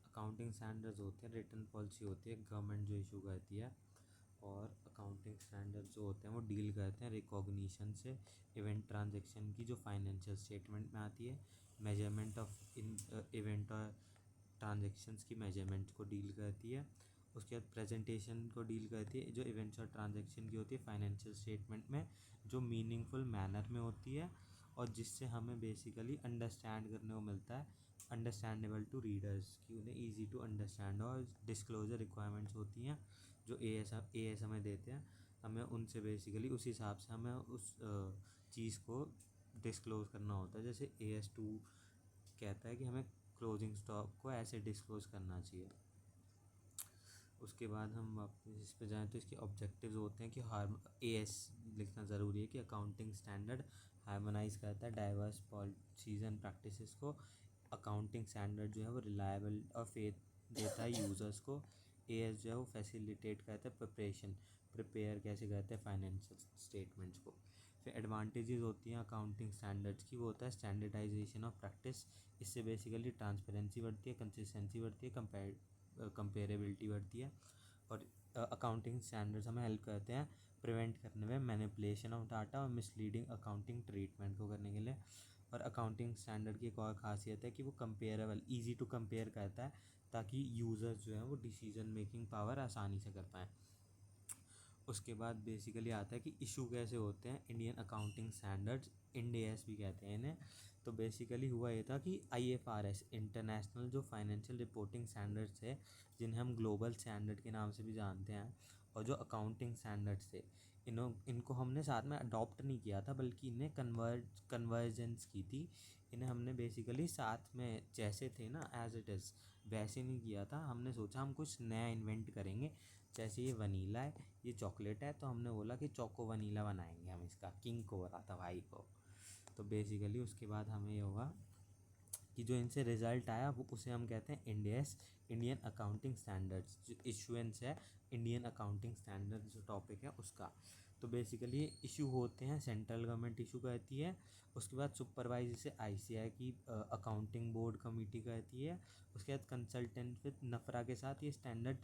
Accounting standards होते हैं, return policy होती है गवर्नमेंट जो इशू करती है। और अकाउंटिंग स्टैंडर्ड्स जो होते हैं वो डील करते हैं रिकॉग्निशन से इवेंट ट्रांजैक्शन की जो फाइनेंशियल स्टेटमेंट में आती है, मेजरमेंट ऑफ इन इवेंट और ट्रांजैक्शंस की मेजरमेंट को डील करती है। उसके बाद प्रेजेंटेशन को डील करती है जो इवेंट्स और ट्रांजैक्शन की होती है फाइनेंशियल स्टेटमेंट में, जो मीनिंगफुल मैनर में होती है और जिससे हमें बेसिकली अंडरस्टैंड करने को मिलता है, अंडरस्टैंडेबल टू रीडर्स, कि उन्हें ईजी टू अंडरस्टैंड। और डिस्क्लोजर रिक्वायरमेंट्स होती हैं जो ए एस हमें देते हैं, हमें उनसे बेसिकली उस हिसाब से हमें उस चीज़ को डिस्क्लोज़ करना होता है। जैसे AS2 कहता है कि हमें क्लोजिंग स्टॉक को ऐसे डिस्क्लोज़ करना चाहिए। उसके बाद हम वापस इस पे जाएँ तो इसके ऑब्जेक्टिव्स होते हैं कि AS लिखना ज़रूरी है कि अकाउंटिंग स्टैंडर्ड हार्मोनाइज़ करता है डाइवर्स पॉलिसीज़ एंड प्रैक्टिसेस को। अकाउंटिंग स्टैंडर्ड जो है वो रिलायबल और फेथ देता है यूज़र्स को। AS जो है वो फैसिलिटेट करता है प्रिपेयर कैसे करते हैं फाइनेंशियल स्टेटमेंट्स को। फिर एडवांटेजेस होती हैं अकाउंटिंग स्टैंडर्ड्स की, वो होता है स्टैंडर्डाइजेशन ऑफ प्रैक्टिस। इससे बेसिकली ट्रांसपेरेंसी बढ़ती है, कंसिस्टेंसी बढ़ती है, कंपेरेबिलिटी बढ़ती है। और अकाउंटिंग स्टैंडर्ड्स हमें हेल्प करते हैं प्रिवेंट करने में मैनिपुलेशन ऑफ डाटा और मिसलीडिंग अकाउंटिंग ट्रीटमेंट को करने के लिए। और अकाउंटिंग स्टैंडर्ड की एक और ख़ासियत है कि वो कंपेरेबल, ईजी टू कंपेयर करता है ताकि यूज़र्स जो हैं वो डिसीजन मेकिंग पावर आसानी से कर पाएँ। उसके बाद बेसिकली आता है कि इशू कैसे होते हैं इंडियन अकाउंटिंग स्टैंडर्ड्स, IND-AS भी कहते हैं इन्हें। तो बेसिकली हुआ ये था कि IFRS इंटरनेशनल जो फाइनेंशियल रिपोर्टिंग स्टैंडर्ड्स है, जिन्हें हम ग्लोबल स्टैंडर्ड के नाम से भी जानते हैं, और जो अकाउंटिंग स्टैंडर्ड्स थे इनको हमने साथ में अडॉप्ट नहीं किया था बल्कि इन्हें कन्वर्जेंस की थी। इन्हें हमने बेसिकली साथ में जैसे थे ना एज इट इज़ वैसे नहीं किया था। हमने सोचा हम कुछ नया इन्वेंट करेंगे, जैसे ये वनीला है, ये चॉकलेट है, तो हमने बोला कि चोको वनीला बनाएंगे हम इसका। किंग को बोला था भाई को। तो बेसिकली उसके बाद हमें ये होगा कि जो इनसे रिज़ल्ट आया वो उसे हम कहते हैं IND-AS, इंडियन अकाउंटिंग स्टैंडर्ड्स। जो इशुएंस है इंडियन अकाउंटिंग स्टैंडर्ड जो टॉपिक है उसका। तो बेसिकली इशू होते हैं, सेंट्रल गवर्नमेंट इशू करती है। उसके बाद सुपरवाइज इसे ICAI की अकाउंटिंग बोर्ड कमेटी करती है। उसके बाद कंसल्टेंट विद नफरा के साथ ये स्टैंडर्ड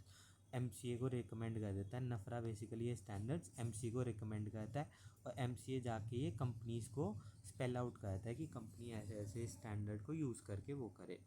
MCA को रिकमेंड कर देता है। नफरा बेसिकली ये स्टैंडर्ड्स MCA को रिकमेंड करता है और MCA जाके ये कंपनीज़ को स्पेल आउट करता है कि कंपनी ऐसे ऐसे स्टैंडर्ड को यूज़ करके वो करे।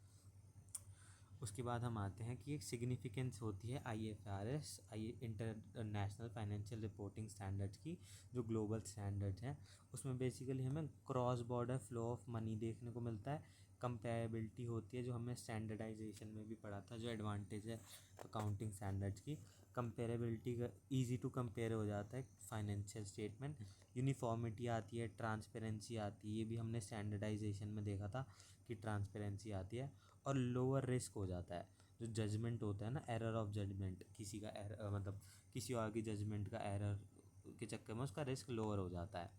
उसके बाद हम आते हैं कि एक सिग्निफिकेंस होती है IFRS international financial reporting standards की, जो ग्लोबल स्टैंडर्ड्स हैं। उसमें बेसिकली हमें cross border flow of money देखने को मिलता है। कंपेरेबिलिटी होती है जो हमें स्टैंडर्डाइजेशन में भी पढ़ा था, जो एडवांटेज है अकाउंटिंग स्टैंडर्ड्स की। कंपेरेबिलिटी का ईजी टू कंपेयर हो जाता है फाइनेंशियल स्टेटमेंट। यूनिफॉर्मिटी आती है, ट्रांसपेरेंसी आती है, ये भी हमने स्टैंडर्डाइजेशन में देखा था कि ट्रांसपेरेंसी आती है। और लोअर रिस्क हो जाता है, जो जजमेंट होता है ना, एरर ऑफ जजमेंट, किसी का एरर मतलब किसी और की जजमेंट का एरर के चक्कर में उसका रिस्क लोअर हो जाता है।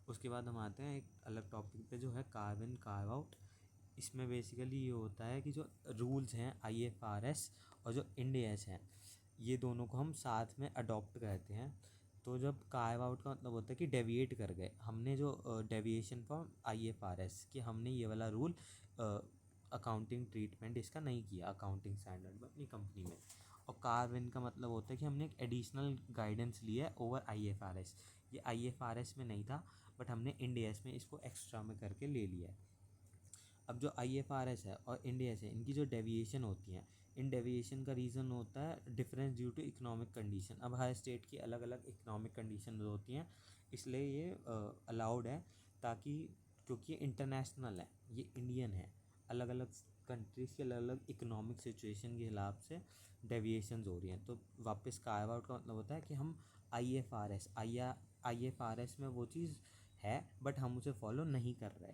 उसके बाद हम आते हैं एक अलग टॉपिक पे जो है कार्व इन कार्व आउट। इसमें बेसिकली ये होता है कि जो रूल्स हैं IFRS और जो IND-AS हैं, ये दोनों को हम साथ में अडॉप्ट करते हैं। तो जब कार्व आउट का मतलब होता है कि डेविएट कर गए हमने, जो डेविएशन फ्रॉम IFRS कि हमने ये वाला रूल अकाउंटिंग ट्रीटमेंट इसका नहीं किया अकाउंटिंग स्टैंडर्ड में अपनी कंपनी में। और कार्व इन का मतलब होता है कि हमने एक एडिशनल गाइडेंस लिया है ओवर IFRS। ये IFRS में नहीं था बट हमने IND-AS में इसको एक्स्ट्रा में करके ले लिया है। अब जो IFRS है और IND-AS है, इनकी जो डेविएशन होती हैं, इन डेविएशन का रीज़न होता है difference due to economic condition. अब हर स्टेट की अलग अलग इकोनॉमिक कंडीशन होती हैं, इसलिए ये अलाउड है, ताकि क्योंकि ये इंटरनेशनल है, ये इंडियन है, अलग अलग कंट्रीज़ के अलग अलग इकोनॉमिक सिचुएशन के हिसाब से डेविएशंस हो रही हैं। तो वापस कार्व आउट का मतलब होता है कि हम IFRS में वो चीज़ है बट हम उसे फॉलो नहीं कर रहे।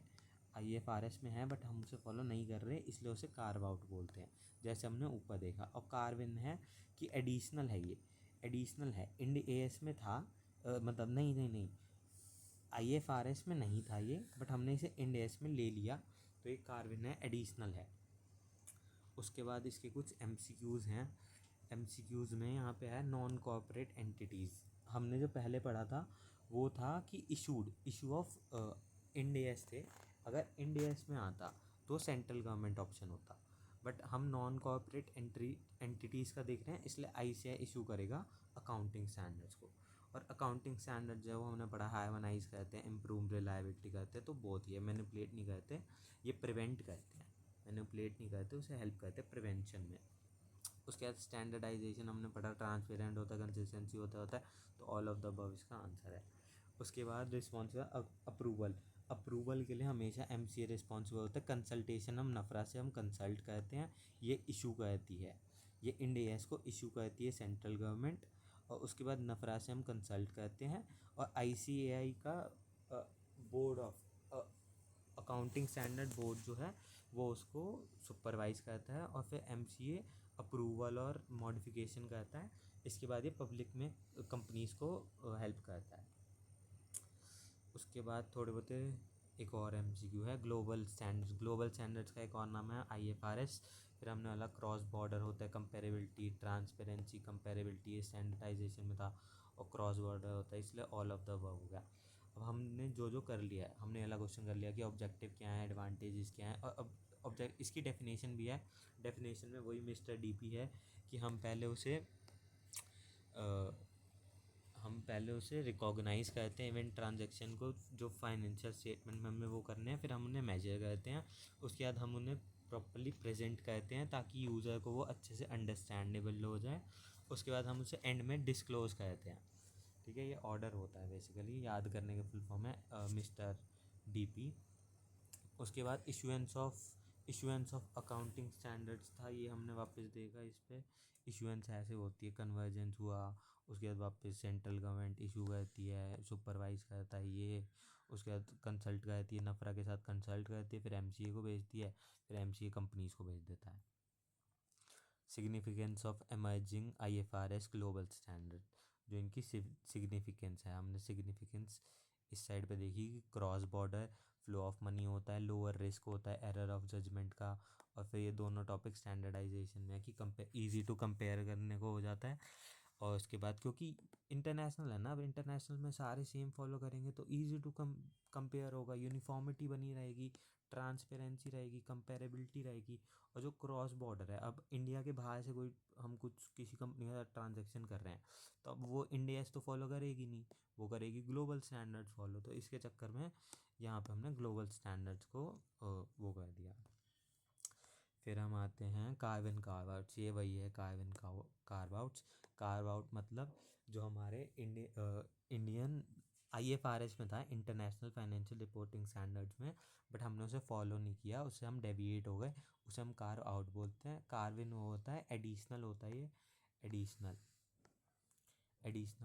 IFRS में है बट हम उसे फॉलो नहीं कर रहे, इसलिए उसे कार्व आउट बोलते हैं, जैसे हमने ऊपर देखा। और कार्व इन है कि एडिशनल है, ये एडिशनल है, IND-AS में था, मतलब नहीं IFRS में नहीं था ये, बट हमने इसे IND-AS में ले लिया, तो ये कार्व इन है, एडिशनल है। उसके बाद इसके कुछ MCQs हैं। MCQs में यहाँ पे है नॉन कॉर्पोरेट एंटिटीज़। हमने जो पहले पढ़ा था वो था कि इशू ऑफ IND-AS थे। अगर IND-AS में आता तो सेंट्रल गवर्नमेंट ऑप्शन होता। बट हम नॉन कॉर्पोरेट एंटिटीज़ का देख रहे हैं, इसलिए ICAI इशू करेगा अकाउंटिंग स्टैंडर्ड्स को। और अकाउंटिंग स्टैंडर्ड जो हमने पढ़ा, हार्मोनाइज कहते हैं, इम्प्रूव रिलायबिलिटी कहते हैं, तो बहुत ही है, मैनिपुलेट नहीं कहते, ये प्रिवेंट कहते हैं, मैनिपुलेट नहीं कहते, उसे हेल्प कहते हैं प्रिवेंशन में। उसके बाद स्टैंडर्डाइजेशन हमने पढ़ा, ट्रांसपेरेंट होता है, कंसिस्टेंसी होता है, तो ऑल ऑफ द अबव इसका आंसर है। उसके बाद रिस्पॉन्सिबल अप्रूवल, अप्रूवल के लिए हमेशा MCA रिस्पॉन्सिबल होता है। कंसल्टेशन हम नफरा से हम कंसल्ट कहते हैं, ये इशू कहती है, ये इंड-AS को इशू कहती है सेंट्रल गवर्नमेंट। और उसके बाद नफरा से हम कंसल्ट कहते हैं। और ICAI का board of accounting standard board जो है वो उसको सुपरवाइज करता है। और फिर MCA अप्रूवल और मॉडिफिकेशन करता है। इसके बाद ये पब्लिक में कंपनीज़ को हेल्प करता है। उसके बाद थोड़े बहुत एक और MCQ है, ग्लोबल स्टैंडर्ड्स। ग्लोबल स्टैंडर्ड्स का एक और नाम है IFRS। फिर हमने वाला क्रॉस बॉर्डर होता है, कंपेरेबिलिटी, ट्रांसपेरेंसी, कंपेरेबिलिटी, स्टैंडर्डाइजेशन में था। और क्रॉस बॉर्डर होता है, इसलिए ऑल ऑफ द अबव हो गया। अब हमने जो कर लिया है, हमने वाला क्वेश्चन कर लिया कि ऑब्जेक्टिव क्या है, एडवांटेजेस क्या है। और अब ऑब्जेक्ट इसकी डेफिनेशन भी है। डेफिनेशन में वही मिस्टर DP है कि हम पहले उसे रिकॉग्नाइज़ करते हैं इवेंट ट्रांजैक्शन को, जो फाइनेंशियल स्टेटमेंट में हमें वो करने हैं। फिर हम उन्हें मेजर करते हैं। उसके बाद हम उन्हें प्रॉपर्ली प्रेजेंट करते हैं ताकि यूज़र को वो अच्छे से अंडरस्टैंडेबल हो जाए। उसके बाद हम उसे एंड में डिस्क्लोज करते हैं। ठीक है, ये ऑर्डर होता है बेसिकली, याद करने का फुल फॉर्म है मिस्टर DP। उसके बाद इशुएंस ऑफ अकाउंटिंग स्टैंडर्ड्स था, ये हमने वापस देखा। इस पर इशुएंस ऐसे होती है, कन्वर्जेंस हुआ, उसके बाद वापस सेंट्रल गवर्नमेंट इशू करती है, सुपरवाइज करता है ये। उसके बाद कंसल्ट करती है, नफरा के साथ कंसल्ट करती है, फिर MCA को भेजती है, फिर MCA कंपनीज़ को भेज देता है। Significance of emerging IFRS global standard, जो इनकी सिग्निफिकेंस है, हमने सिग्निफिकेंस इस साइड पे देखी कि cross border flow of money होता है, लोअर रिस्क होता है एरर ऑफ जजमेंट का। और फिर ये दोनों टॉपिक स्टैंडर्डाइजेशन में है कि ईजी टू कंपेयर करने को हो जाता है। और उसके बाद क्योंकि इंटरनेशनल है ना, अब इंटरनेशनल में सारे सेम फॉलो करेंगे तो ईजी टू कंपेयर होगा, यूनिफॉर्मिटी बनी रहेगी, ट्रांसपेरेंसी रहेगी, कंपेरेबिलिटी रहेगी। और जो क्रॉस बॉर्डर है, अब इंडिया के बाहर से कोई हम कुछ किसी कंपनी का ट्रांजैक्शन कर रहे हैं, तो अब वो इंड-AS तो फॉलो करेगी नहीं, वो करेगी ग्लोबल स्टैंडर्ड्स फॉलो। तो इसके चक्कर में यहाँ पे हमने ग्लोबल स्टैंडर्ड्स को वो कर दिया। फिर हम आते हैं कार्व इन कार्व आउट्स, ये वही है कार्व इन कार्व आउट्स। कार्व आउट मतलब जो हमारे इंडियन IFRS में था, इंटरनेशनल फाइनेंशियल रिपोर्टिंग स्टैंडर्ड्स में, बट हमने उसे फॉलो नहीं किया, उससे हम डेविएट हो गए, उसे हम कार्व आउट बोलते हैं। कार्व इन वो होता है, एडिशनल होता है, ये एडिशनल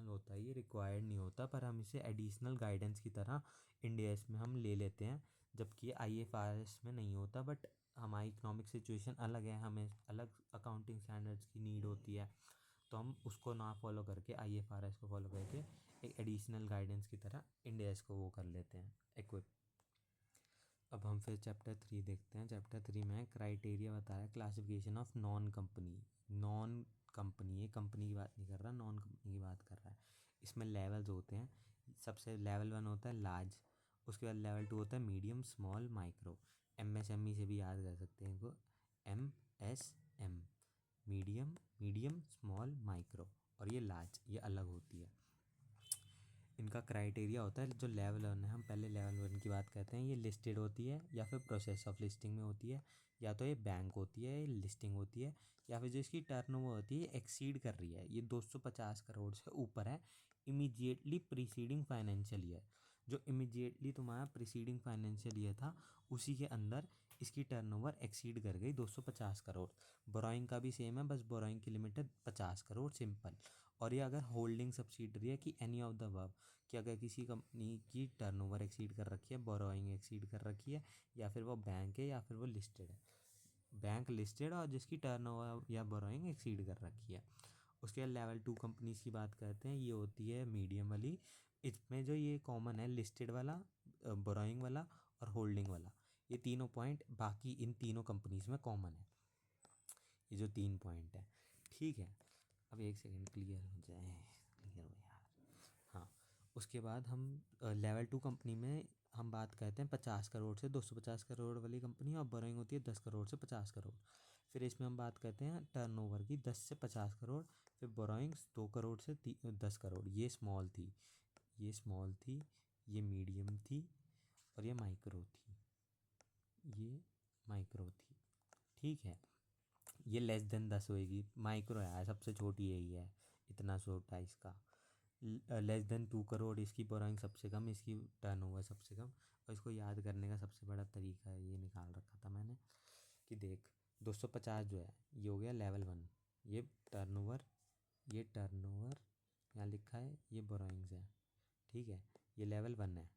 होता है, ये रिक्वायर्ड नहीं होता, पर हम इसे एडिशनल गाइडेंस की तरह इंड-AS में हम ले लेते हैं, जबकि ये IFRS में नहीं होता। बट हमारी इकोनॉमिक सिचुएशन अलग है, हमें अलग अकाउंटिंग स्टैंडर्ड्स की नीड होती है, तो हम उसको ना फॉलो करके IFRS को फॉलो करके एक एडिशनल गाइडेंस की तरह इंड-AS को वो कर लेते हैं, इक्विप। अब हम फिर चैप्टर 3 देखते हैं। चैप्टर 3 में क्राइटेरिया बता रहा है, क्लासिफिकेशन ऑफ नॉन कंपनी, ये कंपनी की बात नहीं कर रहा, नॉन कंपनी की बात कर रहा है। इसमें लेवल्स होते हैं, सबसे लेवल 1 होता है लार्ज, उसके बाद लेवल 2 होता है मीडियम, स्मॉल, माइक्रो। MSME से भी याद कर सकते हैं इनको, MSM, मीडियम, स्मॉल, माइक्रो। और ये लार्ज, ये अलग होती है। इनका क्राइटेरिया होता है, जो लेवल 1 है, हम पहले लेवल 1 की बात करते हैं, ये लिस्टेड होती है या फिर प्रोसेस ऑफ लिस्टिंग में होती है, या तो ये बैंक होती है, ये लिस्टिंग होती है, या फिर जो इसकी टर्नओवर होती है एक्सीड कर रही है, ये 250 करोड़ से ऊपर है इमीडिएटली प्रीसीडिंग फाइनेंशियल ईयर। जो इमीडिएटली तुम्हारा प्रीसीडिंग फाइनेंशियल ईयर था, उसी के अंदर इसकी टर्नओवर एक्सीड कर गई 250 करोड़। बोरोइंग का भी सेम है, बस बोरोइंग की लिमिट है 50 करोड़, सिंपल। और ये अगर होल्डिंग सब्सिडरी है कि एनी ऑफ द अबव, कि अगर किसी कंपनी की टर्नओवर एक्सीड कर रखी है, बोरोइंग एक्सीड कर रखी है, या फिर वो बैंक है या फिर वो लिस्टेड है, बैंक लिस्टेड और जिसकी टर्नओवर या बोरोइंग एक्सीड कर रखी है। उसके बाद लेवल 2 कंपनीज़ की बात करते हैं, ये होती है मीडियम वाली। इसमें जो ये कॉमन है, लिस्टेड वाला, बोरोइंग वाला और होल्डिंग वाला, ये तीनों पॉइंट बाकी इन तीनों कंपनीज़ में कॉमन है, ये जो 3 पॉइंट है। ठीक है, अब एक सेकेंड, क्लियर हो जाए, क्लियर हो यार। हाँ, उसके बाद हम लेवल 2 कंपनी में हम बात करते हैं 50 करोड़ से 250 करोड़ वाली कंपनी, और बोरोइंग होती है 10 करोड़ से 50 करोड़। फिर इसमें हम बात करते हैं टर्नओवर की, 10 से 50 करोड़। फिर बोरोइंग्स 2 करोड़ से 10 करोड़। ये स्मॉल थी, ये स्मॉल थी, ये मीडियम थी, और ये माइक्रो थी, ये माइक्रो थी। ठीक है, ये लेस देन 10 होएगी, माइक्रो है सबसे छोटी यही है, इतना छोटा इसका। लेस देन 2 करोड़ इसकी बोरोइंग सबसे कम, इसकी टर्नओवर सबसे कम। और इसको याद करने का सबसे बड़ा तरीका है, ये निकाल रखा था मैंने कि देख 250 जो है ये हो गया लेवल 1, ये टर्नओवर, ये टर्नओवर यहाँ लिखा है, ये बोरोइंग्स है। ठीक है, ये लेवल 1 है,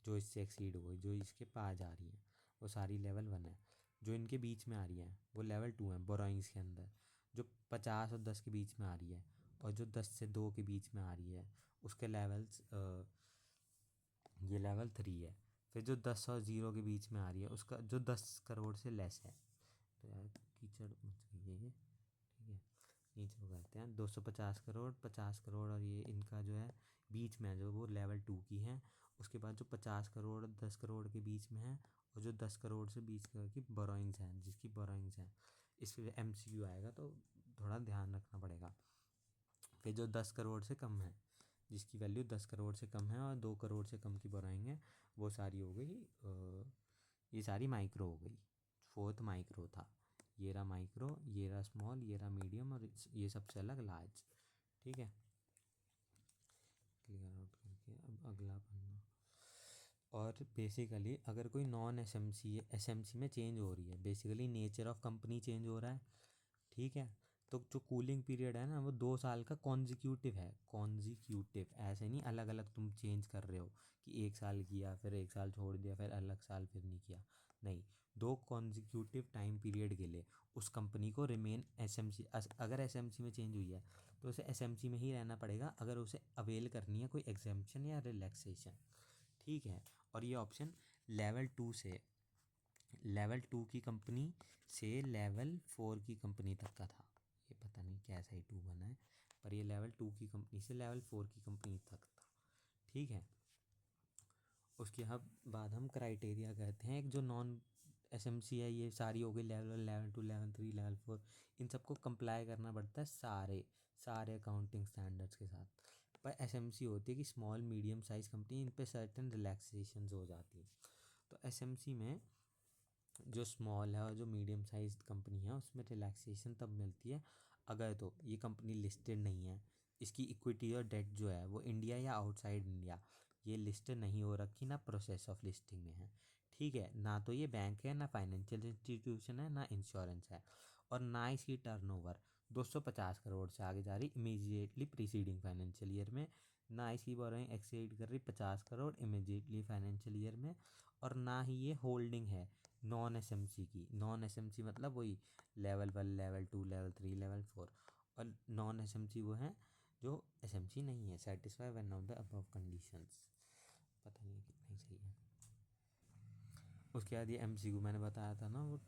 जो इससे एक्सीड हो गई, जो इसके पास आ रही है वो सारी लेवल 1 है। जो इनके बीच में आ रही है वो लेवल 2 है बोरोइंग्स के अंदर। जो 50 और 10 के बीच में आ रही है, और जो 10 से 2 के बीच में आ रही है, उसके लेवल्स ये लेवल 3 है। फिर जो 10 और 0 के बीच में आ रही है, उसका जो 10 करोड़ से लेस है। तो यार कीचड़ मच गई है ये। ठीक है, नीचे को करते हैं 250 करोड़, 50 करोड़, और ये इनका जो है बीच में है जो वो लेवल 2 की है। उसके बाद जो 50 करोड़ 10 करोड़ के बीच में है, और जो 10 करोड़ से 20 करोड़ की बोरोइंग्स हैं, जिसकी बोरोइंग्स हैं। इस पर MCQ आएगा तो थोड़ा ध्यान रखना पड़ेगा। फिर जो 10 करोड़ से कम है, जिसकी वैल्यू 10 करोड़ से कम है और 2 करोड़ से कम की बोराइंग है, वो सारी हो गई ये सारी माइक्रो हो गई। फोर्थ माइक्रो था, ये रहा माइक्रो, ये रहा स्मॉल, ये रहा मीडियम, और ये सबसे अलग लार्ज। ठीक है, क्लियर आउट करके अब अगला पन्ना। और बेसिकली अगर कोई नॉन एसएमसी में चेंज हो रही है, basically nature of company change हो रहा है। ठीक है, तो जो कूलिंग पीरियड है ना वो 2 साल का कॉन्जिक्यूटिव है। कॉन्जिक्यूटिव ऐसे नहीं अलग अलग तुम चेंज कर रहे हो कि 1 साल किया फिर 1 साल छोड़ दिया फिर अलग साल फिर नहीं किया। नहीं, 2 कॉन्जिक्यूटिव टाइम पीरियड के लिए उस कंपनी को रिमेन एसएमसी, अगर एसएमसी में चेंज हुई है तो उसे एसएमसी में ही रहना पड़ेगा, अगर उसे अवेल करनी है कोई एग्जेम्पशन या रिलैक्सेशन। ठीक है, और ये ऑप्शन लेवल 2 की कंपनी से लेवल 4 की कंपनी तक का था। ये पता नहीं कैसा ही 2 बना है, पर ये लेवल 2 की कंपनी से लेवल 4 की कंपनी तक था। ठीक है, उसके बाद हम क्राइटेरिया कहते हैं, एक जो नॉन एसएमसी है, ये सारी हो गई लेवल 2 लेवल 3 लेवल 4, इन सबको कंप्लाई करना पड़ता है सारे अकाउंटिंग स्टैंडर्ड्स के साथ। पर एसएमसी होती है कि स्मॉल मीडियम साइज कंपनी, इन पे सर्टेन रिलैक्सेशंस हो जाती हैं। तो एसएमसी में जो स्मॉल है और जो मीडियम साइज कंपनी है उसमें रिलैक्सेशन तब मिलती है अगर तो ये कंपनी लिस्टेड नहीं है, इसकी इक्विटी और डेट जो है वो इंडिया या आउटसाइड इंडिया ये लिस्टेड नहीं हो रखी, ना प्रोसेस ऑफ लिस्टिंग में है। ठीक है, ना तो ये बैंक है, ना फाइनेंशियल इंस्टीट्यूशन है, ना इंश्योरेंस है, और ना इसकी टर्नओवर 250 करोड़ से आगे जा रही इमीडिएटली प्रीसीडिंग फाइनेंशियल ईयर में, ना इसकी बोरोइंग एक्सीड कर रही 50 करोड़ इमीडिएटली फाइनेंशियल ईयर में, और ना ही ये होल्डिंग है नॉन एसएमसी की। नॉन एसएमसी मतलब वही लेवल 1 लेवल 2 लेवल 3 लेवल 4, और नॉन एसएमसी वो हैं जो एसएमसी नहीं है। Satisfy one of the above conditions. पता नहीं कितना ही सही है। उसके बाद ये MCQ मैंने बताया था ना, वो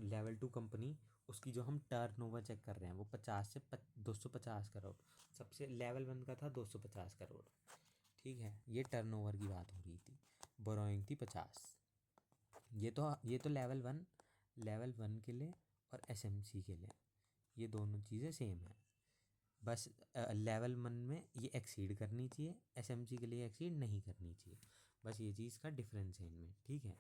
लेवल 2 कंपनी, उसकी जो हम टर्नओवर चेक कर रहे हैं वो 50 से 250 करोड़। सबसे लेवल 1 का था 250 करोड़। ठीक है, ये टर्नओवर की बात हो रही थी, बोरोइंग थी 50। ये तो लेवल 1 के लिए और एसएमसी के लिए ये दोनों चीज़ें सेम है। बस लेवल 1 में ये एक्सीड करनी चाहिए, एसएमसी के लिए एक्सीड नहीं करनी चाहिए, बस ये चीज़ का डिफरेंस है इनमें। ठीक है,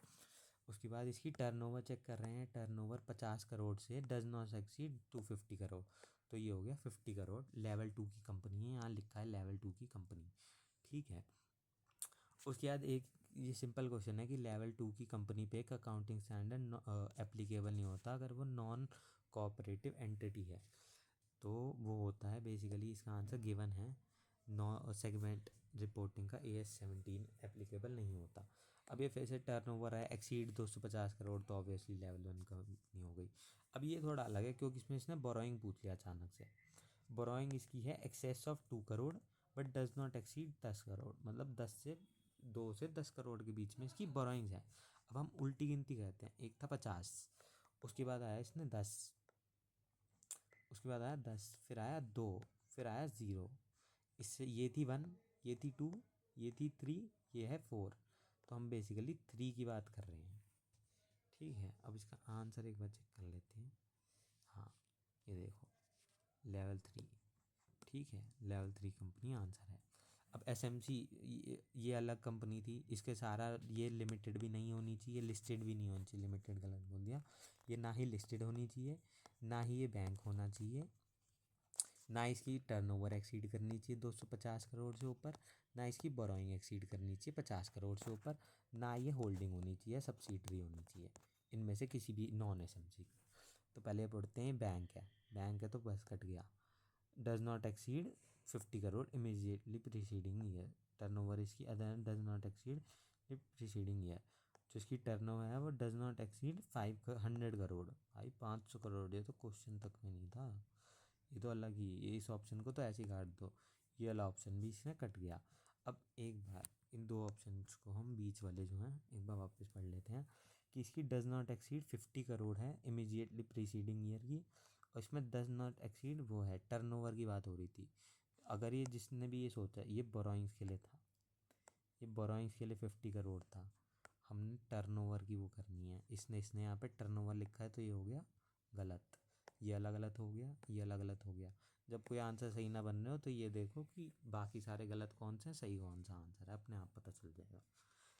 उसके बाद इसकी टर्नओवर चेक कर रहे हैं, टर्नओवर 50 करोड़ से डज नॉट एक्सीड 250 करोड़। तो ये हो गया 50 करोड़, लेवल 2 की कंपनी है, यहाँ लिखा है लेवल 2 की कंपनी। ठीक है, उसके बाद एक ये सिंपल क्वेश्चन है कि लेवल 2 की कंपनी पे एक अकाउंटिंग स्टैंडर्ड एप्लीकेबल नहीं होता अगर वो नॉन कोऑपरेटिव एंटिटी है। तो वो होता है बेसिकली, इसका आंसर गिवन है, नॉ सेगमेंट रिपोर्टिंग का AS 17 एप्लीकेबल नहीं होता। अब ये फिर से टर्नओवर है एक्सीड 250 करोड़, तो ऑब्वियसली लेवल 1 कंपनी हो गई। अब ये थोड़ा अलग है क्योंकि इसमें इसने बोरोइंग पूछ लिया अचानक से। बोरोइंग इसकी है excess of 2 crore but does not exceed 10 crore, मतलब 2 से 10 करोड़ के बीच में इसकी बोरोइंग्स है। अब हम उल्टी गिनती करते हैं, एक था 50, उसके बाद आया इसने 10, उसके बाद आया 10, फिर आया 2, फिर आया 0, इससे ये थी 1, ये थी 2, ये थी 3, ये है 4। तो हम बेसिकली 3 की बात कर रहे हैं। ठीक है, अब इसका आंसर एक बार चेक कर लेते हैं। हाँ, ये देखो लेवल 3। ठीक है, लेवल 3 कंपनी आंसर है। अब एसएमसी ये अलग कंपनी थी, इसके सारा ये लिमिटेड भी नहीं होनी चाहिए, लिस्टेड भी नहीं होनी चाहिए, लिमिटेड गलत बोल दिया। ये ना ही लिस्टेड होनी चाहिए, ना ही ये बैंक होना चाहिए, ना इसकी टर्नओवर एक्सीड करनी चाहिए 250 करोड़ से ऊपर, ना इसकी बोरोइंग एक्सीड करनी चाहिए 50 करोड़ से ऊपर, ना ये होल्डिंग होनी चाहिए, सब्सिडरी होनी चाहिए इनमें से किसी भी नॉन एसएमसी। तो पहले पढ़ते हैं बैंक है, बैंक है तो बस कट गया। Does not exceed 50 crore immediately preceding year, turnover इसकी other does not exceed preceding year. जो इसकी टर्नओवर है वो डज नॉट एक्सीड 500 करोड़। भाई 500 करोड़, ये तो क्वेश्चन तक में नहीं था, ये तो अलग ही, ये इस ऑप्शन को तो ऐसे ही काट दो, ये वाला ऑप्शन भी इसमें कट गया। अब एक बार इन दो ऑप्शंस को हम बीच वाले जो हैं एक बार वापस पढ़ लेते हैं कि इसकी डज नॉट एक्सीड 50 करोड़ है इमीजिएटली प्रीसीडिंग ईयर की, और इसमें डज नॉट एक्सीड वो है टर्नओवर की बात हो रही थी। अगर ये जिसने भी ये सोचा, ये बोरोइंग्स के लिए था, ये बोरोइंग्स के लिए 50 करोड़ था, हमने टर्नओवर की वो करनी है, इसने इसने यहाँ पे टर्नओवर लिखा है तो ये हो गया गलत, ये अलग गलत हो गया, ये अलग गलत हो गया। जब कोई आंसर सही ना बन रहे हो तो ये देखो कि बाकी सारे गलत कौन से हैं, सही कौन सा आंसर है, अपने आप पता चल जाएगा।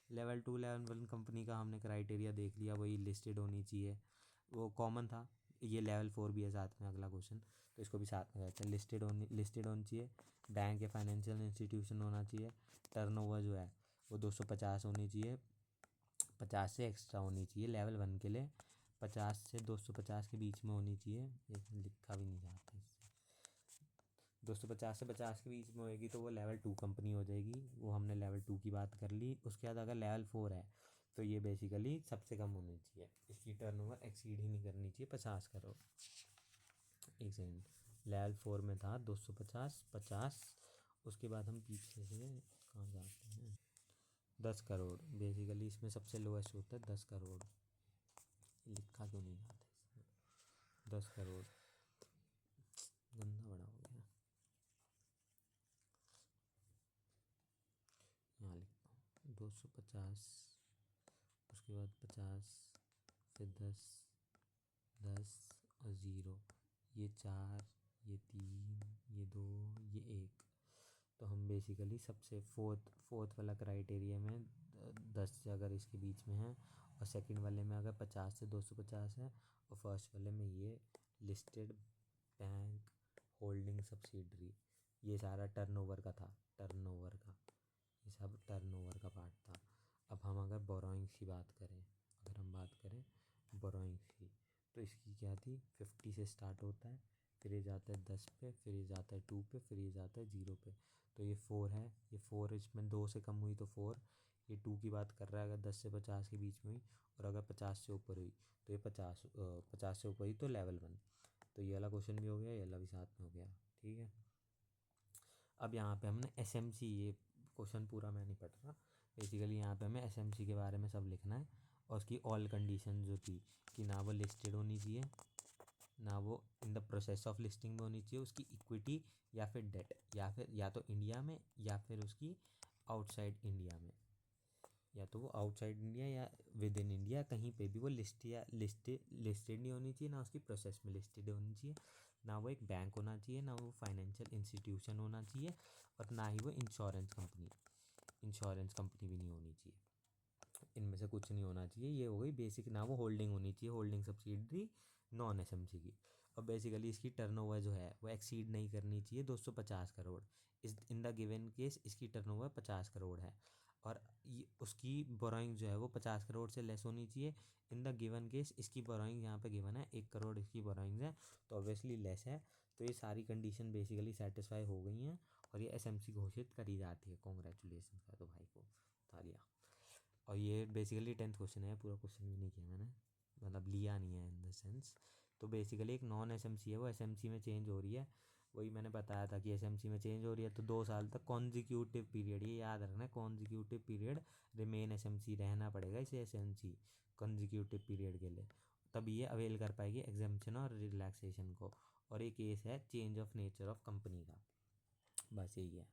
लेवल 2 लेवल 1 कंपनी का हमने क्राइटेरिया देख लिया, वही लिस्टेड होनी चाहिए, वो कॉमन था। ये लेवल 4 भी है साथ में, अगला क्वेश्चन तो इसको भी साथ में रहता है। लिस्टेड होनी चाहिए, बैंक या फाइनेंशियल इंस्टीट्यूशन होना चाहिए, टर्नओवर जो है वो 250 होनी चाहिए, 50 से एक्स्ट्रा होनी चाहिए लेवल 1 के लिए, 50 से 250 के बीच में होनी चाहिए, ये लिखा भी नहीं जाता इससे, 250 से 50 के बीच में होएगी तो वो लेवल 2 कंपनी हो जाएगी, वो हमने लेवल 2 की बात कर ली। उसके बाद अगर लेवल 4 है तो ये बेसिकली सबसे कम होनी चाहिए, इसकी टर्नओवर एक्सीड ही नहीं करनी चाहिए 50 करोड़। एक सेकेंड, लेवल 4 में था 250 50, उसके बाद हम पीछे से कहाँ जाते हैं, 10 करोड़, बेसिकली इसमें सबसे लोएस्ट होता है 10 करोड़, लिखा क्यों नहीं जाता इसमें, 10 करोड़ गंदा बड़ा हो गया, यहाँ लिखता हूँ 250, उसके बाद 50, फिर 10 10 और 0, ये 4, ये 3, ये 2, ये 1। तो हम बेसिकली सबसे फोर्थ वाला क्राइटेरिया में 10 से अगर इसके बीच में है, और सेकंड वाले में अगर 50 से 250 है, और फर्स्ट वाले में ये लिस्टेड बैंक होल्डिंग सब्सिडरी, ये सारा टर्नओवर का था, टर्नओवर का, ये सब टर्नओवर का पार्ट था। अब हम अगर बोरोइंग्स की बात करें, अगर हम बात करें बोरोइंग्स की, तो इसकी क्या थी, 50 से स्टार्ट होता है, फिर ये जाता है 10 पे, फिर ये जाता है 2 पे, फिर ये जाता है 0 पे। तो ये 4 है, ये 4 इसमें 2 से कम हुई तो 4, ये 2 की बात कर रहा है अगर 10 से 50 के बीच में हुई, और अगर 50 से ऊपर हुई तो ये 50 से ऊपर हुई तो लेवल 1। तो ये वाला क्वेश्चन भी हो गया, ये वाला भी साथ में हो गया। ठीक है, अब यहाँ पे हमने एसएमसी, ये क्वेश्चन पूरा मैं नहीं पढ़ रहा, बेसिकली यहाँ पे हमें एसएमसी के बारे में सब लिखना है, और उसकी ऑल कंडीशन जो थी कि ना वो लिस्टेड होनी चाहिए, ना वो in the process of listing में होनी चाहिए, उसकी इक्विटी या फिर डेट, या फिर या तो इंडिया में या फिर उसकी आउटसाइड इंडिया में, या तो वो आउटसाइड इंडिया या विद इन इंडिया, कहीं पे भी वो लिस्टेड नहीं होनी चाहिए, ना उसकी प्रोसेस में लिस्टेड होनी चाहिए, ना वो एक बैंक होना चाहिए, ना वो फाइनेंशियल इंस्टीट्यूशन होना चाहिए, और ना ही वो इंश्योरेंस कंपनी भी नहीं होनी चाहिए, इनमें से कुछ नहीं होना चाहिए। ये हो गई बेसिक, ना वो होल्डिंग होनी चाहिए, होल्डिंग सब्सिडरी नॉन एसएमसी की। और बेसिकली इसकी टर्नओवर जो है वो एक्सीड नहीं करनी चाहिए 250 करोड़, इस इन द गिवन केस इसकी टर्नओवर 50 करोड़ है, और ये उसकी बोरोइंग जो है वो 50 करोड़ से लेस होनी चाहिए। इन द गिवन केस इसकी बोरोइंग यहाँ पे गिवन है 1 करोड़ इसकी बोरोइंग है, तो ऑब्वियसली लेस है। तो ये सारी कंडीशन बेसिकली सेटिस्फाई हो गई हैं, और ये एसएमसी घोषित करी जाती है। कॉन्ग्रेचुलेसन कर दो भाई को, तालियाँ। और ये बेसिकली 10th क्वेश्चन है, पूरा क्वेश्चन भी नहीं किया मैंने, मतलब लिया नहीं है इन द सेंस। तो बेसिकली एक नॉन एसएमसी है, वो एसएमसी में चेंज हो रही है, वही मैंने बताया था कि एसएमसी में चेंज हो रही है, तो 2 साल तक कॉन्जिक्यूटिव पीरियड, ये याद रखना है, कॉन्जिक्यूटिव पीरियड रिमेन एसएमसी रहना पड़ेगा इसे, एसएमसी कॉन्जिक्यूटिव पीरियड के लिए, तभी ये अवेल कर पाएगी एग्जेम्पशन और रिलैक्सेशन को। और ये केस है change of nature of company का, बस यही है।